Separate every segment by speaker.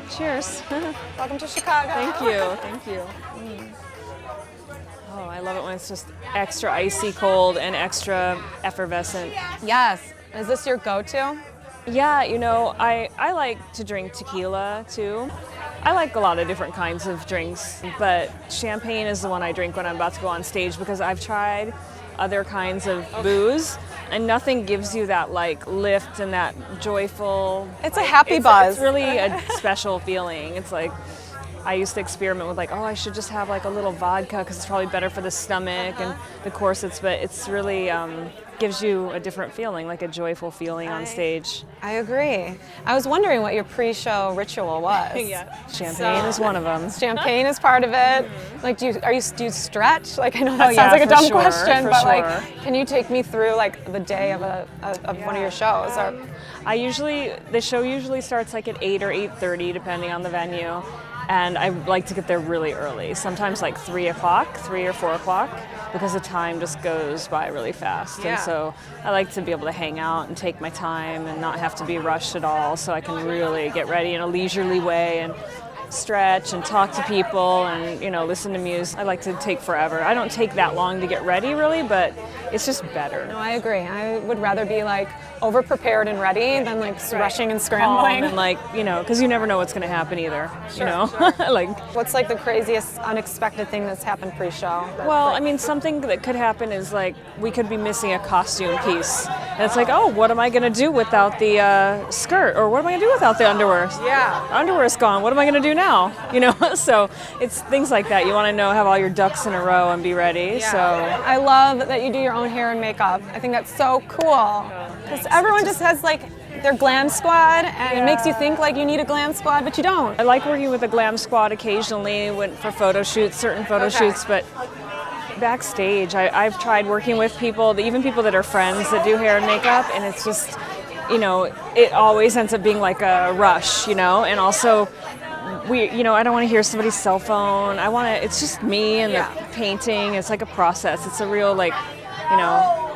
Speaker 1: Cheers.
Speaker 2: Welcome to Chicago.
Speaker 1: Thank you, thank you. Oh, I love it when it's just extra icy cold and extra effervescent.
Speaker 2: Yes. Is this your go-to?
Speaker 1: Yeah, you know, I like to drink tequila too. I like a lot of different kinds of drinks, but champagne is the one I drink when I'm about to go on stage because I've tried other kinds of booze and nothing gives you that like lift and that joyful.
Speaker 2: It's a happy buzz.
Speaker 1: It's really a special feeling. It's like I used to experiment with like, oh, I should just have like a little vodka because it's probably better for the stomach and the corsets, but it's really gives you a different feeling, like a joyful feeling on stage.
Speaker 2: I agree. I was wondering what your pre-show ritual was.
Speaker 1: Yeah. Champagne is one of them.
Speaker 2: Champagne is part of it. Like, do you stretch? Like, I know that sounds like a dumb question, but like, can you take me through like the day of one of your shows? Or
Speaker 1: The show usually starts like at 8 or 8:30, depending on the venue. And I like to get there really early, sometimes like 3 or 4 o'clock, because the time just goes by really fast.
Speaker 2: Yeah.
Speaker 1: And so I like to be able to hang out and take my time and not have to be rushed at all, so I can really get ready in a leisurely way and stretch and talk to people and, you know, listen to music. I like to take forever. I don't take that long to get ready really, but it's just better.
Speaker 2: No, I agree. I would rather be like over prepared and ready than like rushing and scrambling.
Speaker 1: Calm and like, you know, because you never know what's going to happen either.
Speaker 2: Sure,
Speaker 1: you know,
Speaker 2: sure.
Speaker 1: like.
Speaker 2: What's like the craziest unexpected thing that's happened pre-show?
Speaker 1: Well, I mean, something that could happen is like we could be missing a costume piece, and it's like, oh, what am I going to do without the skirt, or what am I going to do without the underwear?
Speaker 2: Yeah.
Speaker 1: Underwear's gone. What am I going to do now? You know, so it's things like that. You want to know, have all your ducks in a row and be ready.
Speaker 2: Yeah.
Speaker 1: So
Speaker 2: I love that you do your own hair and makeup. I think that's so cool because everyone just has like their glam squad, and it makes you think like you need a glam squad, but you don't.
Speaker 1: I like working with a glam squad occasionally, went for photo shoots, certain photo shoots, but backstage, I've tried working with people, even people that are friends that do hair and makeup, and it's just, you know, it always ends up being like a rush, you know, and also I don't want to hear somebody's cell phone. It's just me and the painting. It's like a process. It's a real like, you know,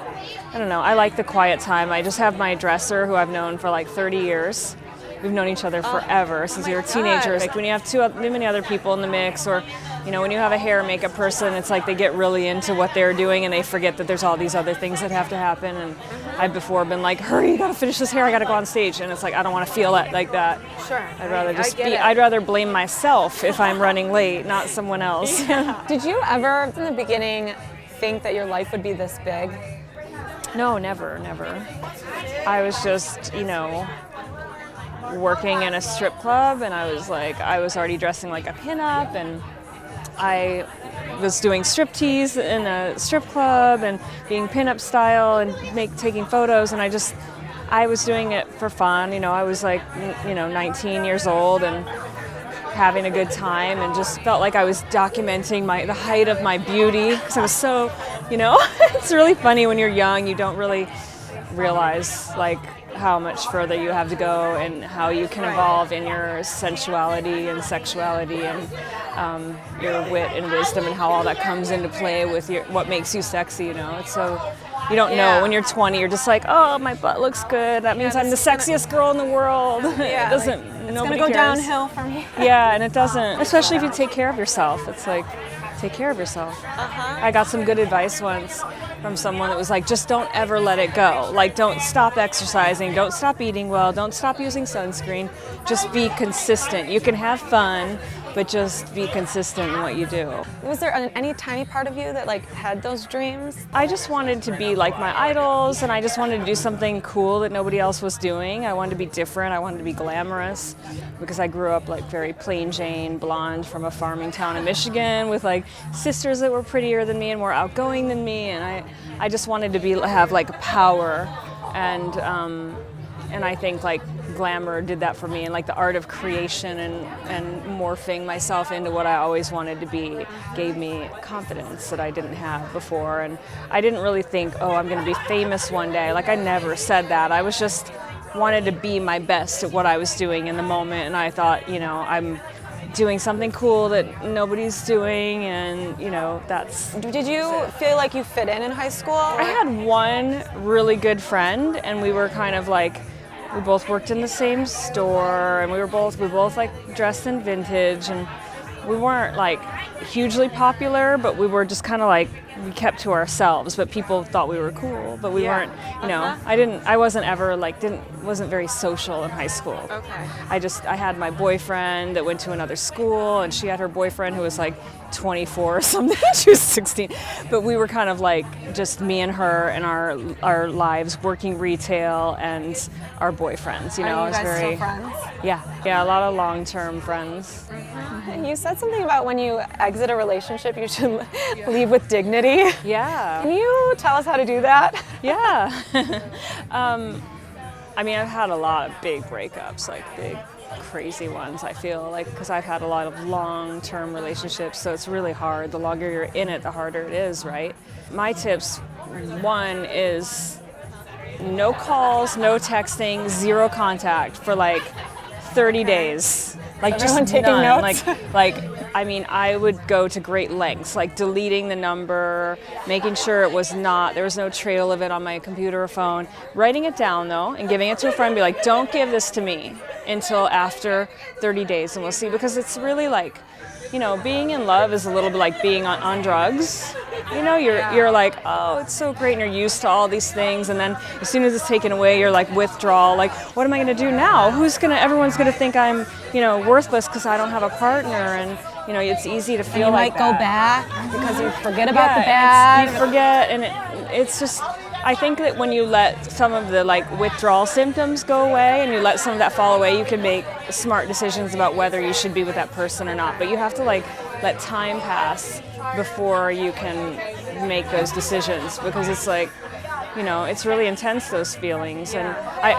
Speaker 1: I don't know. I like the quiet time. I just have my dresser who I've known for like 30 years. We've known each other forever since we were teenagers. Like when you have too many other people in the mix, or you know, when you have a hair and makeup person, it's like they get really into what they're doing and they forget that there's all these other things that have to happen. And I've before been like, hurry, you gotta finish this hair, I gotta go on stage. And it's like, I don't want to feel it like that.
Speaker 2: Sure.
Speaker 1: I'd rather I'd rather blame myself if I'm running late, not someone else.
Speaker 2: Yeah. Did you ever, in the beginning, think that your life would be this big?
Speaker 1: No, never. I was just, you know, working in a strip club, and I was already dressing like a pinup, and I was doing striptease in a strip club and being pinup style and taking photos, and I was doing it for fun. You know, I was like, you know, 19 years old and having a good time, and just felt like I was documenting the height of my beauty, because I was so, you know, it's really funny when you're young, you don't really realize like how much further you have to go and how you can evolve in your sensuality and sexuality and your wit and wisdom, and how all that comes into play with what makes you sexy, you know. It's so, you don't know when you're 20, you're just like, oh, my butt looks good, that means I'm the sexiest girl in the world.
Speaker 2: Yeah,
Speaker 1: it doesn't,
Speaker 2: it's
Speaker 1: nobody
Speaker 2: gonna go
Speaker 1: cares.
Speaker 2: downhill from here.
Speaker 1: Yeah, and it doesn't, especially if you take care of yourself. It's like, take care of yourself. I got some good advice once from someone that was like, just don't ever let it go. Like, don't stop exercising, don't stop eating well, don't stop using sunscreen. Just be consistent. You can have fun, but just be consistent in what you do.
Speaker 2: Was there any tiny part of you that like had those dreams?
Speaker 1: I just wanted to be like my idols, and I just wanted to do something cool that nobody else was doing. I wanted to be different. I wanted to be glamorous, because I grew up like very plain Jane, blonde from a farming town in Michigan with like sisters that were prettier than me and more outgoing than me, and I just wanted to have like power, and I think like glamour did that for me, and like the art of creation and morphing myself into what I always wanted to be gave me confidence that I didn't have before. And I didn't really think, oh, I'm going to be famous one day. Like, I never said that. I was just wanted to be my best at what I was doing in the moment, and I thought, you know, doing something cool that nobody's doing, and that's.
Speaker 2: Did you feel like you fit in high school?
Speaker 1: I had one really good friend, and we were kind of like, we both worked in the same store, and we both like dressed in vintage, and we weren't like hugely popular, but we were just kind of like, we kept to ourselves, but people thought we were cool, but we weren't, I wasn't very social in high school.
Speaker 2: Okay.
Speaker 1: I had my boyfriend that went to another school, and she had her boyfriend who was like 24 or something. She was 16, but we were kind of like just me and her and our lives, working retail, and our boyfriends.
Speaker 2: Are you guys still friends?
Speaker 1: Yeah, a lot of long-term friends.
Speaker 2: You said something about when you exit a relationship, you should leave with dignity.
Speaker 1: Yeah.
Speaker 2: Can you tell us how to do that?
Speaker 1: Yeah. I've had a lot of big breakups, like big, crazy ones, I feel like, because I've had a lot of long-term relationships, so it's really hard. The longer you're in it, the harder it is, right? My tips, one is no calls, no texting, zero contact for like 30 days. Like
Speaker 2: everyone
Speaker 1: just
Speaker 2: taking
Speaker 1: none.
Speaker 2: notes?
Speaker 1: I would go to great lengths, like deleting the number, making sure there was no trail of it on my computer or phone, writing it down though, and giving it to a friend, be like, don't give this to me until after 30 days, and we'll see, because it's really like, being in love is a little bit like being on drugs. You're like, oh, it's so great, and you're used to all these things, and then as soon as it's taken away, you're like withdrawal, like, what am I going to do now? Everyone's going to think I'm, worthless because I don't have a partner, and it's easy to feel like
Speaker 2: that. You might go back because you forget about the bad.
Speaker 1: You forget, and it's just, I think that when you let some of the like withdrawal symptoms go away and you let some of that fall away, you can make smart decisions about whether you should be with that person or not. But you have to like let time pass before you can make those decisions, because it's like, it's really intense, those feelings. And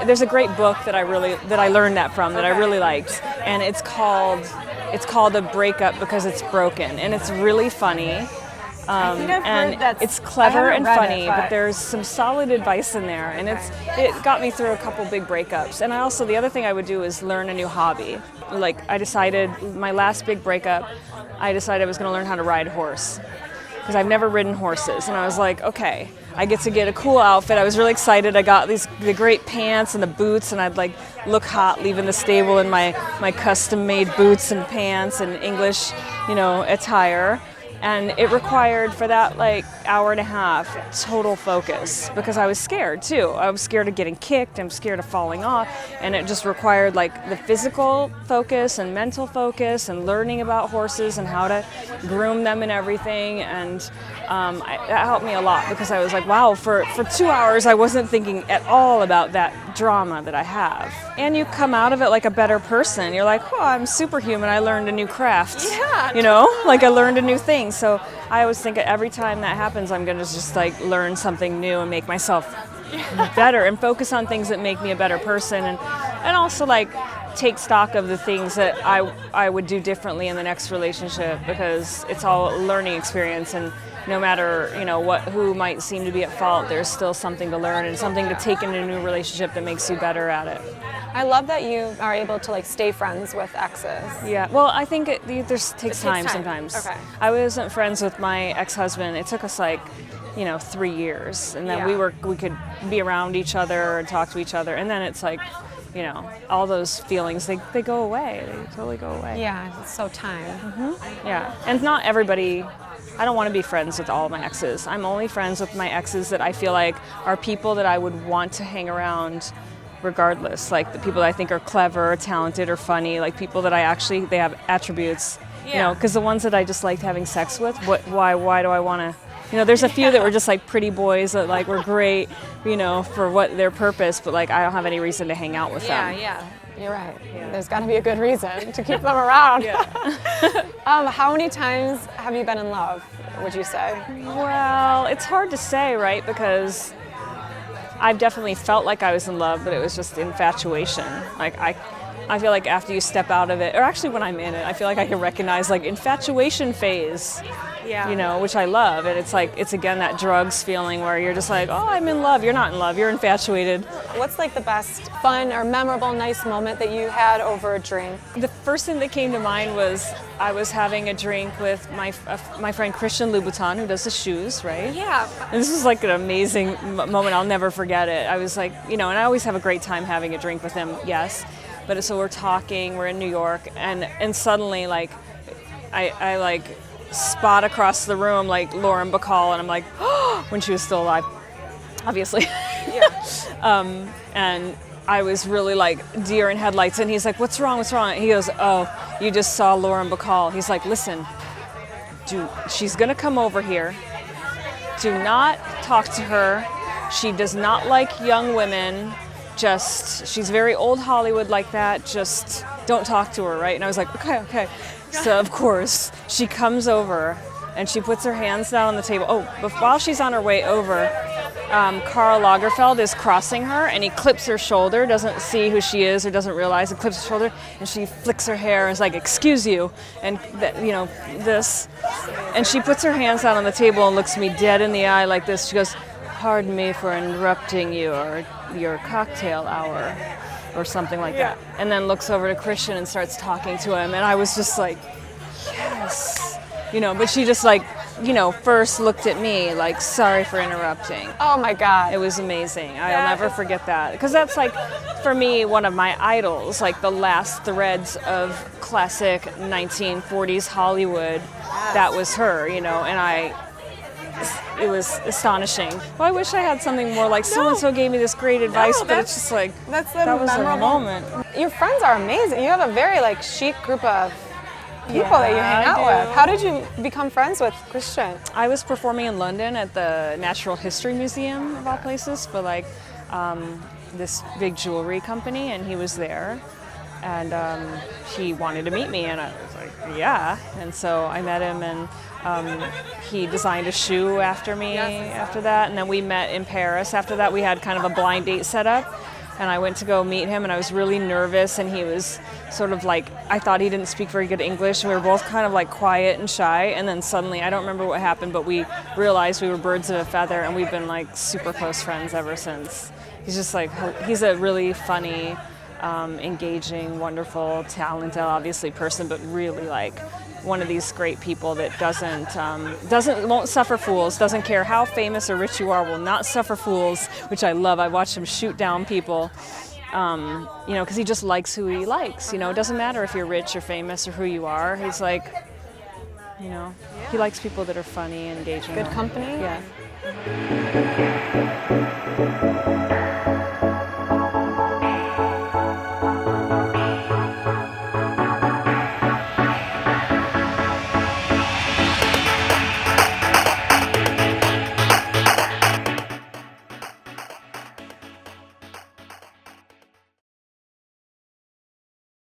Speaker 1: there's a great book that I learned that from, that I really liked, and it's called A Breakup Because It's Broken, and it's really funny.
Speaker 2: I think I've heard that.
Speaker 1: It's clever and funny, but there's some solid advice in there, and it got me through a couple big breakups. And the other thing I would do is learn a new hobby. Like, I decided, my last big breakup, I decided I was going to learn how to ride a horse, because I've never ridden horses, and I was like, okay, I get to get a cool outfit. I was really excited. I got the great pants and the boots, and I'd like look hot leaving the stable in my custom-made boots and pants and English, attire. And it required, for that like hour and a half, total focus, because I was scared too. I was scared of getting kicked, I'm scared of falling off, and it just required like the physical focus and mental focus and learning about horses and how to groom them and everything. And that helped me a lot, because I was like, wow, for 2 hours I wasn't thinking at all about that drama that I have. And you come out of it like a better person. You're like, oh, I'm superhuman, I learned a new craft.
Speaker 2: Yeah,
Speaker 1: like I learned a new thing. So I always think every time that happens, I'm going to just like learn something new and make myself better, and focus on things that make me a better person, and also like take stock of the things that I would do differently in the next relationship, because it's all a learning experience, and no matter who might seem to be at fault, there's still something to learn and something to take into a new relationship that makes you better at it.
Speaker 2: I love that you are able to like stay friends with exes.
Speaker 1: Yeah, well, I think it takes time sometimes.
Speaker 2: Okay.
Speaker 1: I wasn't friends with my ex-husband. It took us like 3 years, and then we could be around each other and talk to each other, and then it's like, all those feelings, they go away. They totally go away.
Speaker 2: Yeah, it's so time.
Speaker 1: Mm-hmm. Yeah, and not everybody. I don't want to be friends with all of my exes. I'm only friends with my exes that I feel like are people that I would want to hang around regardless. Like the people that I think are clever, or talented, or funny. Like people that they have attributes. Because the ones that I just liked having sex with, why do I want to? There's a few that were just like pretty boys that like were great, for what their purpose, but like I don't have any reason to hang out with them.
Speaker 2: Yeah. You're right. Yeah. There's got to be a good reason to keep them around. How many times have you been in love, would you say?
Speaker 1: Well, it's hard to say, right? Because I've definitely felt like I was in love, but it was just infatuation. Like I feel like after you step out of it, or actually when I'm in it, I feel like I can recognize like infatuation phase,
Speaker 2: Yeah.
Speaker 1: you know, which I love. And it's like, it's again that drugs feeling where you're just like, oh, I'm in love. You're not in love, you're infatuated.
Speaker 2: What's like the best fun or memorable, nice moment that you had over a drink?
Speaker 1: The first thing that came to mind was I was having a drink with my friend Kristin Louboutin, who does the shoes, right?
Speaker 2: Yeah.
Speaker 1: And this was like an amazing moment. I'll never forget it. I was like, you know, and I always have a great time having a drink with him, yes. But so we're talking, we're in New York, and suddenly like I like spot across the room like Lauren Bacall, and I'm like, oh, when she was still alive, obviously.
Speaker 2: Yeah.
Speaker 1: And I was really like deer in headlights, and he's like, what's wrong? He goes, oh, you just saw Lauren Bacall. He's like, listen, she's gonna come over here. Do not talk to her. She does not like young women. She's very old Hollywood like that. Just don't talk to her, right? And I was like, okay. So of course, she comes over and she puts her hands down on the table. Oh, but while she's on her way over, Karl Lagerfeld is crossing her, and he clips her shoulder, doesn't see who she is or doesn't realize it, clips her shoulder, and she flicks her hair and is like, excuse you, and you know, this. And she puts her hands down on the table and looks me dead in the eye like this. She goes, pardon me for interrupting your cocktail hour, or something like that. And then looks over to Christian and starts talking to him, and I was just like, yes. You know, but she just like, you know, first looked at me like, sorry for interrupting.
Speaker 2: Oh my God.
Speaker 1: It was amazing. I'll never forget that. Because that's like, for me, one of my idols, like the last threads of classic 1940s Hollywood. That was her, you know, and it was astonishing. Well, I wish I had something more like so-and-so gave me this great advice, but it's just like,
Speaker 2: that
Speaker 1: was a
Speaker 2: memorable
Speaker 1: moment.
Speaker 2: Your friends are amazing. You have a very like chic group of people that you hang
Speaker 1: I
Speaker 2: out
Speaker 1: do.
Speaker 2: with. How did you become friends with Christian?
Speaker 1: I was performing in London at the Natural History Museum, of all places, for like this big jewelry company, and he was there. And he wanted to meet me, and I was like, yeah. And so I met him, and he designed a shoe after me after that. And then we met in Paris. After that, we had kind of a blind date set up. And I went to go meet him, and I was really nervous, and he was sort of like, I thought he didn't speak very good English, and we were both kind of like quiet and shy, and then suddenly, I don't remember what happened, but we realized we were birds of a feather, and we've been like super close friends ever since. He's just like, he's a really funny, engaging, wonderful, talented, obviously person, but really like one of these great people that won't suffer fools, doesn't care how famous or rich you are, will not suffer fools, which I love. I watch him shoot down people, you know, because he just likes who he likes. You know, it doesn't matter if you're rich or famous or who you are. He's like, you know, he likes people that are funny and engaging.
Speaker 2: Good company?
Speaker 1: Yeah.